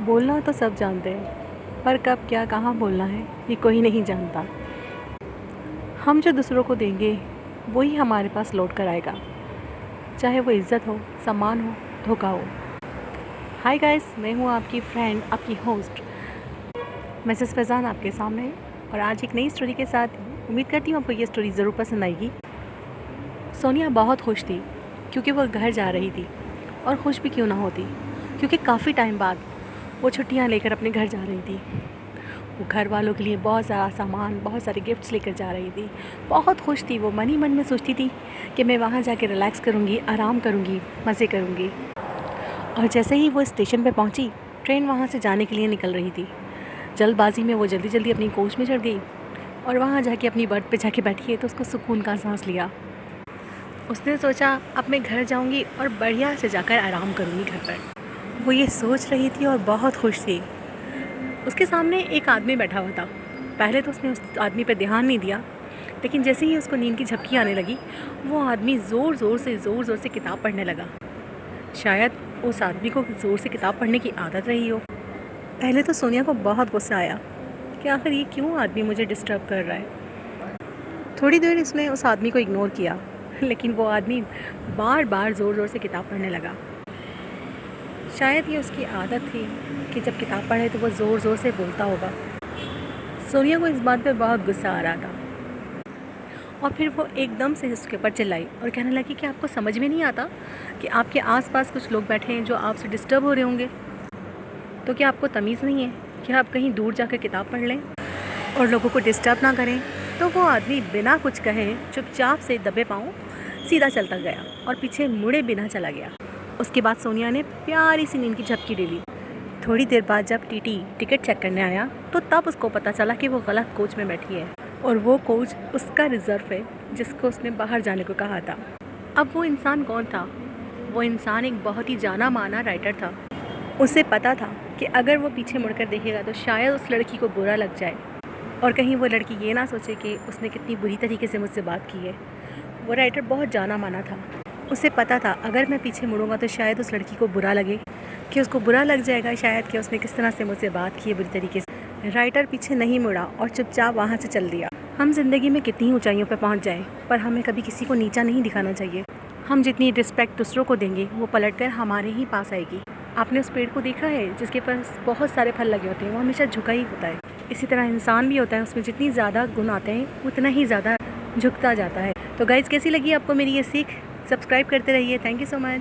बोलना तो सब जानते हैं, पर कब क्या कहाँ बोलना है ये कोई नहीं जानता। हम जो दूसरों को देंगे वही हमारे पास लौट कर आएगा, चाहे वो इज़्ज़त हो, सम्मान हो, धोखा हो। हाय गाइस, मैं हूँ आपकी फ्रेंड, आपकी होस्ट मिसेस फैज़ान आपके सामने, और आज एक नई स्टोरी के साथ। उम्मीद करती हूँ आपको ये स्टोरी ज़रूर पसंद आएगी। सोनिया बहुत खुश थी क्योंकि वह घर जा रही थी, और खुश भी क्यों ना होती क्योंकि काफ़ी टाइम बाद वो छुट्टियाँ लेकर अपने घर जा रही थी। वो घर वालों के लिए बहुत सारा सामान, बहुत सारे गिफ्ट्स लेकर जा रही थी। बहुत खुश थी वो, मन ही मन में सोचती थी कि मैं वहाँ जाके रिलैक्स करूँगी, आराम करूँगी, मज़े करूँगी। और जैसे ही वो स्टेशन पे पहुँची, ट्रेन वहाँ से जाने के लिए निकल रही थी। जल्दबाजी में वो जल्दी जल्दी अपनी कोच में चढ़ गई और वहाँ जाके अपनी बर्थ पे जाके बैठी है तो उसको सुकून का सांस लिया। उसने सोचा अब मैं घर जाऊँगी और बढ़िया से जाकर आराम करूँगी घर पर। वो ये सोच रही थी और बहुत खुश थी। उसके सामने एक आदमी बैठा हुआ था। पहले तो उसने उस आदमी पर ध्यान नहीं दिया, लेकिन जैसे ही उसको नींद की झपकी आने लगी, वो आदमी ज़ोर ज़ोर से किताब पढ़ने लगा। शायद उस आदमी को ज़ोर से किताब पढ़ने की आदत रही हो। पहले तो सोनिया को बहुत गुस्सा आया कि आखिर ये क्यों आदमी मुझे डिस्टर्ब कर रहा है। थोड़ी देर उसने उस आदमी को इग्नोर किया, लेकिन वो आदमी बार बार ज़ोर से किताब पढ़ने लगा। शायद ये उसकी आदत थी कि जब किताब पढ़े तो वो ज़ोर से बोलता होगा। सोनिया को इस बात पे बहुत गुस्सा आ रहा था, और फिर वो एकदम से उसके ऊपर चिल्लाई और कहने लगी कि आपको समझ में नहीं आता कि आपके आसपास कुछ लोग बैठे हैं जो आपसे डिस्टर्ब हो रहे होंगे, तो क्या आपको तमीज़ नहीं है कि आप कहीं दूर जाकर किताब पढ़ लें और लोगों को डिस्टर्ब ना करें। तो वो आदमी बिना कुछ कहे चुपचाप से दबे पाँव सीधा चलता गया और पीछे मुड़े बिना चला गया। उसके बाद सोनिया ने प्यारी सी नींद की झपकी ले ली। थोड़ी देर बाद जब टीटी टिकट चेक करने आया तो तब उसको पता चला कि वो गलत कोच में बैठी है, और वो कोच उसका रिज़र्व है जिसको उसने बाहर जाने को कहा था। अब वो इंसान कौन था? वो इंसान एक बहुत ही जाना माना राइटर था। उसे पता था कि अगर वो पीछे मुड़कर देखेगा तो शायद उस लड़की को बुरा लग जाए, और कहीं वो लड़की ये ना सोचे कि उसने कितनी बुरी तरीके से मुझसे बात की है। वो राइटर बहुत जाना माना था। उसे पता था अगर मैं पीछे मुड़ूंगा तो शायद उस लड़की को बुरा लगे, कि उसको बुरा लग जाएगा शायद कि उसने किस तरह से मुझसे बात की है बुरी तरीके से। राइटर पीछे नहीं मुड़ा और चुपचाप वहाँ से चल दिया। हम जिंदगी में कितनी ऊंचाइयों पर पहुँच जाएं, पर हमें कभी किसी को नीचा नहीं दिखाना चाहिए। हम जितनी रिस्पेक्ट दूसरों को देंगे वो पलटकर हमारे ही पास आएगी। आपने उस पेड़ को देखा है जिसके पास बहुत सारे फल लगे होते हैं? वो हमेशा झुका ही होता है। इसी तरह इंसान भी होता है, उसमें जितनी ज़्यादा गुण आते हैं उतना ही ज़्यादा झुकता जाता है। तो गाइज़, कैसी लगी आपको मेरी ये सीख? सब्सक्राइब करते रहिए। Thank you so much.